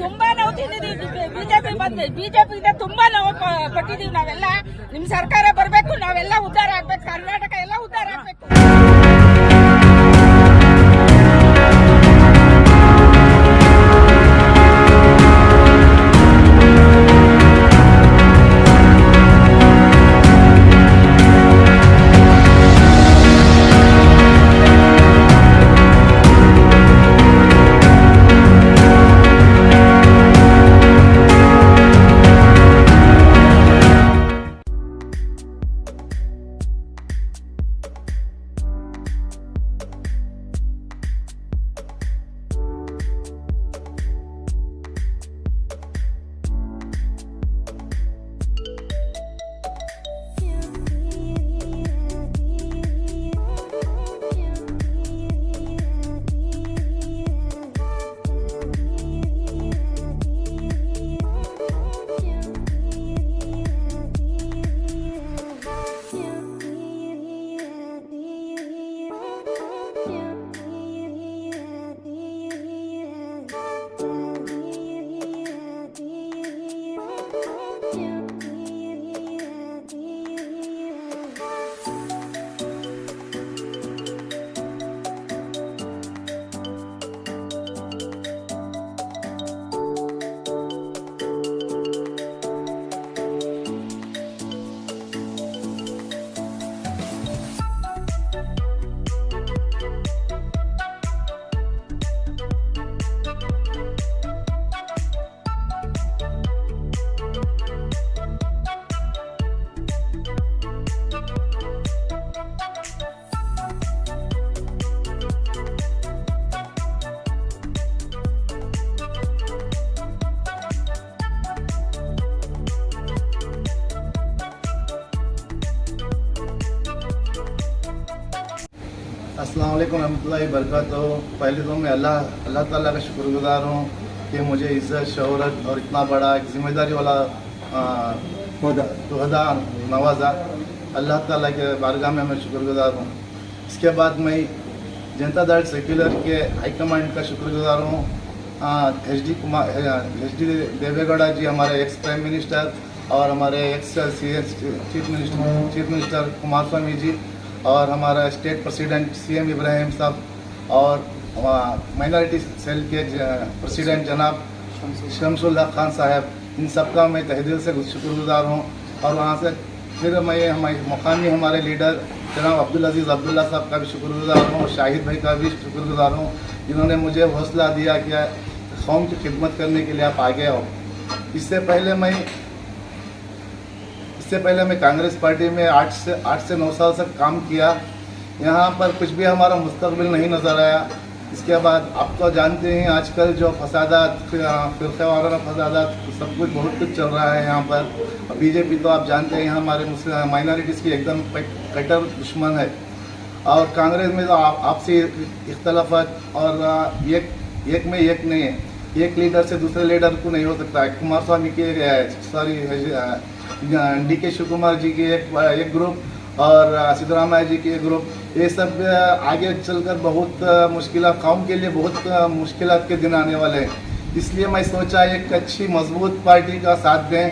ತುಂಬಾ ನಾವು ತಿಂದಿದ್ದೀವಿ. ಬಿಜೆಪಿಗೆ ತುಂಬಾ ನಾವು ಕೊಟ್ಟಿದೀವಿ. ನಾವೆಲ್ಲ ನಿಮ್ ಸರ್ಕಾರ ಬರ್ಬೇಕು, ನಾವೆಲ್ಲ ಉದ್ಧಾರ ಆಗ್ಬೇಕು, ಕರ್ನಾಟಕ ಎಲ್ಲ ಉದ್ಧಾರ ಆಗ್ಬೇಕು. अस्सलाम वालेकुम रहमतुल्लाहि बरकातहू। पहले तो मैं अल्लाह ताला का शुक्रगुजार हूँ कि मुझे इज़्ज़त शोहरत और इतना बड़ा एक जिम्मेदारी वाला तोहदा नवाजा। अल्लाह ताला के बारगाह में मैं शुक्रगुजार हूँ। इसके बाद मैं जनता दल सेक्युलर के हाईकमांड का शुक्रगुजार हूँ। एच डी देवेगौड़ा जी, हमारे एक्स प्राइम मिनिस्टर, और हमारे ex chief minister Kumar Swami ji, और हमारा स्टेट प्रेसिडेंट CM इब्राहिम साहब, और माइनॉरिटी सेल के प्रेसिडेंट जनाब शमसुल हक खान साहब, इन सब का मैं तहे दिल से शुक्रगुजार हूँ। और वहाँ से फिर मैं मुकामी हमारे लीडर जनाब अब्दुल अजीज़ अब्दुल्ला साहब का भी शुक्रगुजार हूँ, और शाहिद भाई का भी शुक्रगुजार हूँ, जिन्होंने मुझे हौसला दिया कि कौम की खिदमत करने के लिए आप आगे आओ। इससे पहले मैं कांग्रेस पार्टी में 8 से 9 साल तक काम किया। यहाँ पर कुछ भी हमारा मुस्तकबिल नहीं नज़र आया। इसके बाद आप तो जानते हैं आजकल जो फसादात, फिरक़े वाराना फसादात, सब कुछ बहुत कुछ चल रहा है यहाँ पर। बीजेपी तो आप जानते हैं हमारे मुस्लिम माइनॉरिटीज़ की एकदम कट्टर दुश्मन है। और कांग्रेस में तो आपसी इख्तलाफात और एक में एक नहीं है, एक लीडर से दूसरे लीडर को नहीं हो सकता है। कुमार स्वामी के DK शिव कुमार जी की एक ग्रुप, और सिद्धरामैया जी की एक ग्रुप, ये सब आगे चलकर बहुत मुश्किलात, कौम के लिए बहुत मुश्किलात के दिन आने वाले हैं। इसलिए मैं सोचा एक अच्छी मजबूत पार्टी का साथ दें।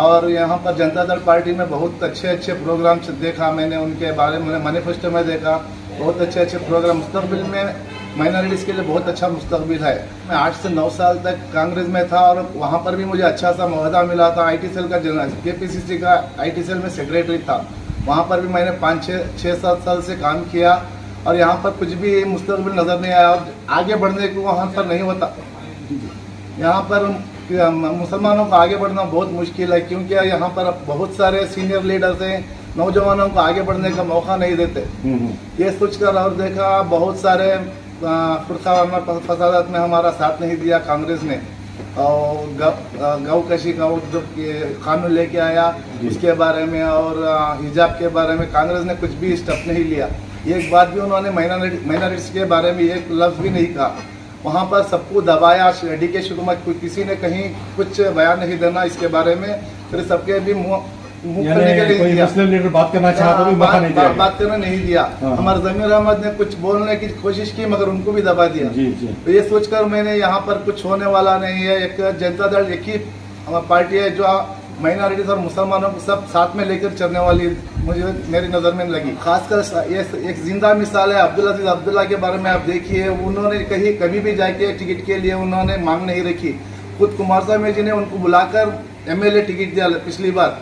और यहाँ पर जनता दल पार्टी में बहुत अच्छे प्रोग्राम देखा मैंने, उनके बारे में मैनिफेस्टो में देखा, बहुत अच्छे प्रोग्राम। मुस्तकबिल में माइनॉरिटीज़ के लिए बहुत अच्छा मुस्तकबिल है। मैं 8 से 9 साल तक कांग्रेस में था, और वहाँ पर भी मुझे अच्छा सा मुआहदा मिला था। IT सेल का KPCC का IT सेल में सेक्रेटरी था, वहाँ पर भी मैंने 5-6-7 साल से काम किया। और यहाँ पर कुछ भी मुस्तकबिल नज़र नहीं आया, और आगे बढ़ने को वहाँ पर नहीं होता। यहाँ पर मुसलमानों को आगे बढ़ना बहुत मुश्किल है, क्योंकि यहाँ पर बहुत सारे सीनियर लीडर्स हैं, नौजवानों को आगे बढ़ने का मौका नहीं देते। ये सोचकर और देखा बहुत सारे फसादात में हमारा साथ नहीं दिया कांग्रेस ने, और गौ कशी का जो कानून लेके आया उसके बारे में, और हिजाब के बारे में कांग्रेस ने कुछ भी स्टेप नहीं लिया। एक बात भी उन्होंने माइनॉरिटीज़ के बारे में एक लफ्ज़ भी नहीं कहा। वहाँ पर सबको दबाया। DK शिव कुमार, किसी ने कहीं कुछ बयान नहीं देना इसके बारे में, फिर सबके भी मुंह खोलने के लिए कोई दिया। मुस्लिम लीडर बात करना चाहा तो भी मौका नहीं दिया। बात करना नहीं दिया। हाँ। हमारे जमीर अहमद ने कुछ बोलने की कोशिश की मगर उनको भी दबा दिया। जी जी। तो ये सोचकर मैंने यहाँ पर कुछ होने वाला नहीं है, एक जनता दल एक ही पार्टी है जो माइनॉरिटीज और मुसलमानों को सब साथ में लेकर चलने वाली मुझे मेरी नज़र में लगी। खासकर ये एक जिंदा मिसाल है अब्दुल अजीज अब्दुल्ला के बारे में। आप देखिए उन्होंने कभी भी जाके टिकट के लिए उन्होंने मांग नहीं रखी। खुद कुमारस्वामी जी ने उनको बुलाकर एमएलए टिकट दिया पिछली बार।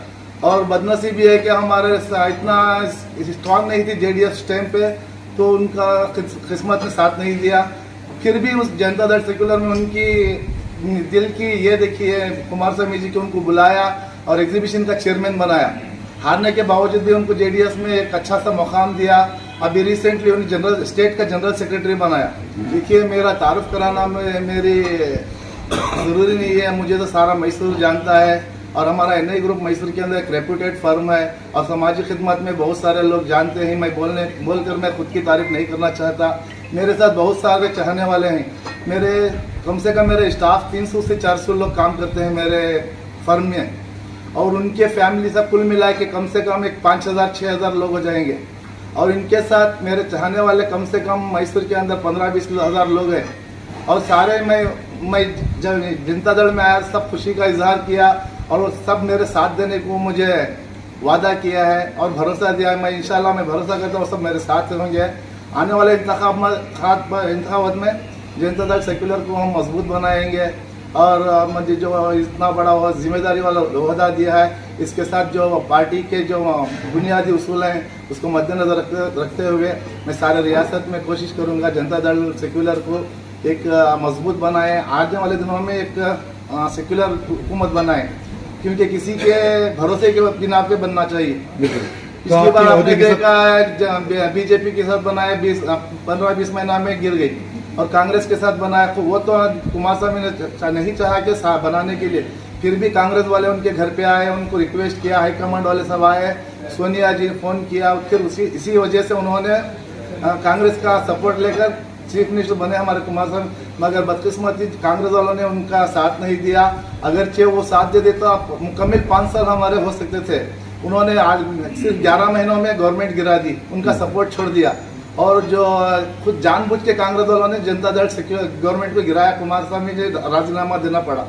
और बदनसीबी है कि हमारे इतना स्ट्रांग नहीं थी जेडीएस टाइम पे, तो उनका किस्मत ने साथ नहीं दिया। फिर भी उस जनता दल सेक्युलर में उनकी दिल की ये देखिए कुमारस्वामी जी को उनको बुलाया और एग्जीबिशन का चेयरमैन बनाया। हारने के बावजूद भी उनको जेडीएस में एक अच्छा सा मुकाम दिया। अभी रिसेंटली उन्हें स्टेट का जनरल सेक्रेटरी बनाया। देखिए मेरा तारुफ कराना मेरी ज़रूरी नहीं है, मुझे तो सारा मैसूर जानता है और हमारा एनआई ग्रुप मैसूर के अंदर एक रेप्यूटेड फर्म है और समाजी खिदमत में बहुत सारे लोग जानते हैं। मैं बोलकर मैं खुद की तारीफ नहीं करना चाहता। मेरे साथ बहुत सारे चाहने वाले हैं। मेरे कम से कम मेरे स्टाफ 300 से 400 लोग काम करते हैं मेरे फर्म में और उनके फैमिली सब कुल मिला के कम से कम एक 5000-6000 लोग हो जाएंगे। और इनके साथ मेरे चाहने वाले कम से कम मैसूर के अंदर 15-20 हज़ार लोग हैं। और सारे मैं जब जनता दल में आया सब खुशी का इजहार किया और वो सब मेरे साथ देने को मुझे वादा किया है और भरोसा दिया है। मैं इंशाल्लाह मैं भरोसा करता हूँ सब मेरे साथ होंगे। आने वाले इंतखाबात में जनता दल सेक्युलर को हम मजबूत बनाएंगे और मुझे जो इतना बड़ा वो जिम्मेदारी वाला ओहदा दिया है, इसके साथ जो पार्टी के जो बुनियादी उसूल हैं उसको मद्देनजर रखते हुए मैं सारे रियासत में कोशिश करूँगा जनता दल सेक्युलर को एक मजबूत बनाए। आने वाले दिनों में एक सेक्युलर हुकूमत बनाए, क्योंकि किसी के भरोसे के बिना पे बनना चाहिए। पिछली बार आपने देखा है बीजेपी के साथ बनाया 15-20 महीना में गिर गई और कांग्रेस के साथ बनाया। वो तो कुमारस्वामी ने नहीं चाहा कि बनाने के लिए, फिर भी कांग्रेस वाले उनके घर पे आए, उनको रिक्वेस्ट किया, हाईकमांड वाले सब आए, सोनिया जी ने फोन किया, फिर इसी वजह से उन्होंने कांग्रेस का सपोर्ट लेकर चीफ मिनिस्टर बने हमारे कुमारस्वामी। मगर बदकिस्मती कांग्रेस वालों ने उनका साथ नहीं दिया। अगरचे वो साथ दे देता तो मुकम्मल 5 साल हमारे हो सकते थे। उन्होंने आज सिर्फ 11 महीनों में गवर्नमेंट गिरा दी, उनका सपोर्ट छोड़ दिया। और जो खुद जानबूझ के कांग्रेस वालों ने जनता दल गवर्नमेंट को गिराया, कुमारस्वामी जी राजीनामा देना पड़ा।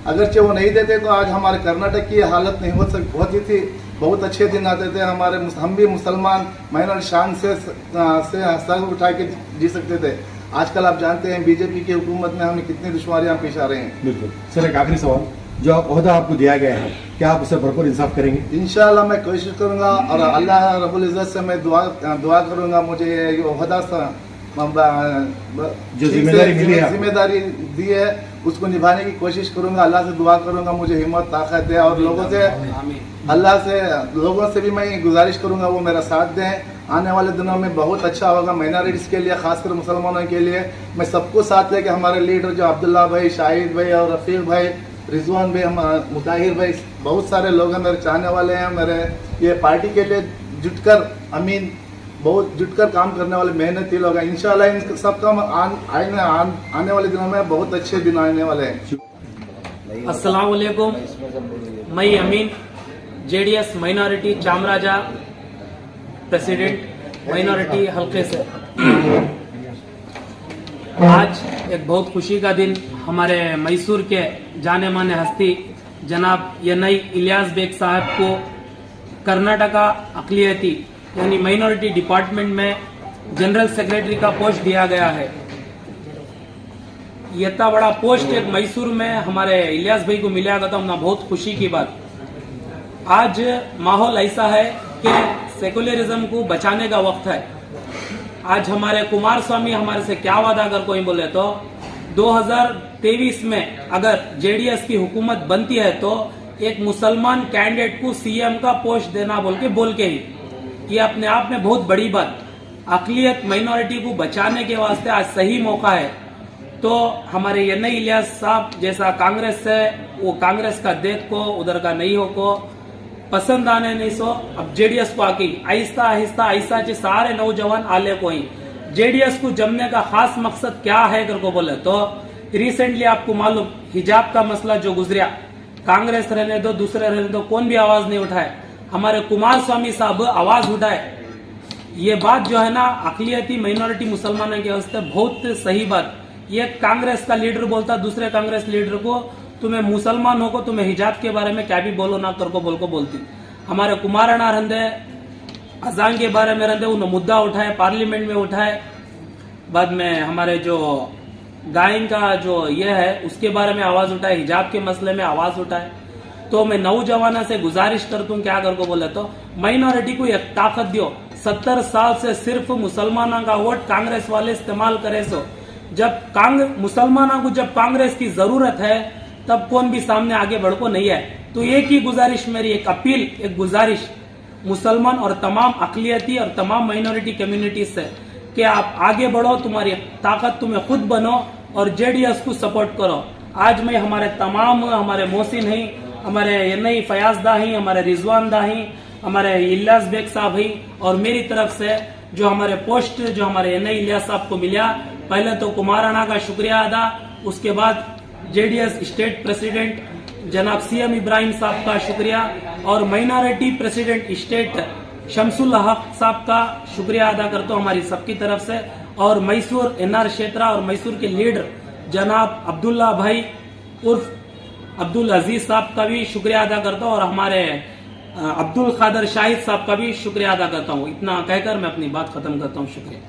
अगरचे वो नहीं देते तो आज हमारे कर्नाटक की हालत नहीं होती थी। बहुत अच्छे दिन आते थे हमारे, हम भी मुसलमान माइनर शान से सर उठा के जी सकते थे। आजकल आप जानते हैं बीजेपी की हुकूमत में हमें कितनी दुश्वारियां पेश आ रही हैं। बिल्कुल सर, एक आखिरी सवाल, जो ओहदा आपको दिया गया है क्या आप उसे भरपूर इंसाफ करेंगे? इंशाल्लाह मैं कोशिश करूंगा और अल्लाह रब्बुल इज्जत से मैं दुआ करूंगा मुझे ये ओहदा जो जिम्मेदारी मिली है, जिम्मेदारी दी है उसको निभाने की कोशिश करूंगा। अल्लाह से दुआ करूंगा मुझे हिम्मत ताकत दे और लोगों से भी मैं गुजारिश करूंगा वो मेरा साथ दें। आने वाले दिनों में बहुत अच्छा होगा माइनॉरिटीज़ के लिए, खासकर मुसलमानों के लिए। मैं सबको साथ लेके हमारे लीडर जो अब्दुल्ला भाई, शाहिद भाई और रफीक भाई, रिजवान भाई, हम मुताहिर भाई, बहुत सारे लोग हैं मेरे चाहने वाले हैं। मेरे ये पार्टी के लिए जुटकर अमीन बहुत जुटकर काम करने वाले मेहनती लोग हैं। इंशाल्लाह इन सबका आने वाले दिनों में बहुत अच्छे दिन आने वाले हैं। अस्सलाम वालेकुम, मैं Amin JDS minority Chamaraja president minority हल्के से। आज एक बहुत खुशी का दिन हमारे मैसूर के जाने माने हस्ती जनाब एनआई इलियास बेग साहब को कर्नाटका अक़लियती यानी माइनॉरिटी डिपार्टमेंट में जनरल सेक्रेटरी का पोस्ट दिया गया है। ये इतना बड़ा पोस्ट एक मैसूर में हमारे इलियास भाई को मिलेगा तो हमने बहुत खुशी की बात। आज माहौल ऐसा है कि सेकुलरिज्म को बचाने का वक्त है। आज हमारे कुमारस्वामी हमारे से क्या वादा कर कोई बोले तो 2023 में अगर जेडीएस की हुकूमत बनती है तो एक मुसलमान कैंडिडेट को सीएम का पोस्ट देना बोल के ही, ये अपने आप में बहुत बड़ी बात। अक़लियत माइनॉरिटी को बचाने के वास्ते आज सही मौका है। तो हमारे एनआई इलियास साहब जैसा कांग्रेस से वो कांग्रेस का देख को उधर का नहीं हो को पसंद आने नहीं सो अब जेडीएस को आके आहिस्ता आहिस्ता ऐसा चे सारे नौजवान आले को ही जेडीएस को जमने का खास मकसद क्या है कर को बोले तो रिसेंटली आपको मालूम हिजाब का मसला जो गुजरिया, कांग्रेस रहने दो दूसरे रहने दो कौन भी आवाज नहीं उठाए। हमारे कुमार स्वामी साहब आवाज उठाए, ये बात जो है ना अकलियती माइनॉरिटी मुसलमानों के वास्ते बहुत सही बात। ये कांग्रेस का लीडर बोलता दूसरे कांग्रेस लीडर को, तुम्हें मुसलमान हो को तुम्हें हिजाब के बारे में क्या भी बोलो ना कर को बोल को बोलती। हमारे कुमारणा रंधे अजान के बारे में रंधे उन्होंने मुद्दा उठाए, पार्लियामेंट में उठाए। बाद में हमारे जो गायन का जो ये है उसके बारे में आवाज उठाए, हिजाब के मसले में आवाज उठाए। तो मैं नौजवानों से गुजारिश करता हूँ क्या कर को बोले तो माइनॉरिटी को एक ताकत दियो। 70 साल से सिर्फ मुसलमानों का वोट कांग्रेस वाले इस्तेमाल करे सो, जब मुसलमानों को जब कांग्रेस की जरूरत है तब कौन भी सामने आगे बढ़ को नहीं है। तो एक ही गुजारिश मेरी, एक अपील, एक गुजारिश मुसलमान और तमाम अकलियती और तमाम माइनॉरिटी कम्युनिटीज से कि आप आगे बढ़ो, तुम्हारी ताकत तुम्हें खुद बनो और जेडीएस को सपोर्ट करो। आज मैं हमारे तमाम हमारे मोहसिन ही, हमारे एनई फयाज दा ही, हमारे रिजवान दा ही, हमारे इलियास बेग साहब ही और मेरी तरफ से जो हमारे पोस्ट जो हमारे एनई इलियास साहब को मिला, पहले तो कुमाराना का शुक्रिया अदा, उसके बाद जेडीएस स्टेट प्रेसिडेंट जनाब सीएम इब्राहिम साहब का शुक्रिया और माइनॉरिटी प्रेसिडेंट स्टेट शमसुल हक साहब का शुक्रिया अदा करता हूँ हमारी सबकी तरफ से। और मैसूर एनआर क्षेत्र और मैसूर के लीडर जनाब अब्दुल्ला भाई उर्फ अब्दुल अजीज साहब का भी शुक्रिया अदा करता हूँ और हमारे अब्दुल खादर शाहिद साहब का भी शुक्रिया अदा करता हूँ। इतना कहकर मैं अपनी बात खत्म करता हूँ। शुक्रिया।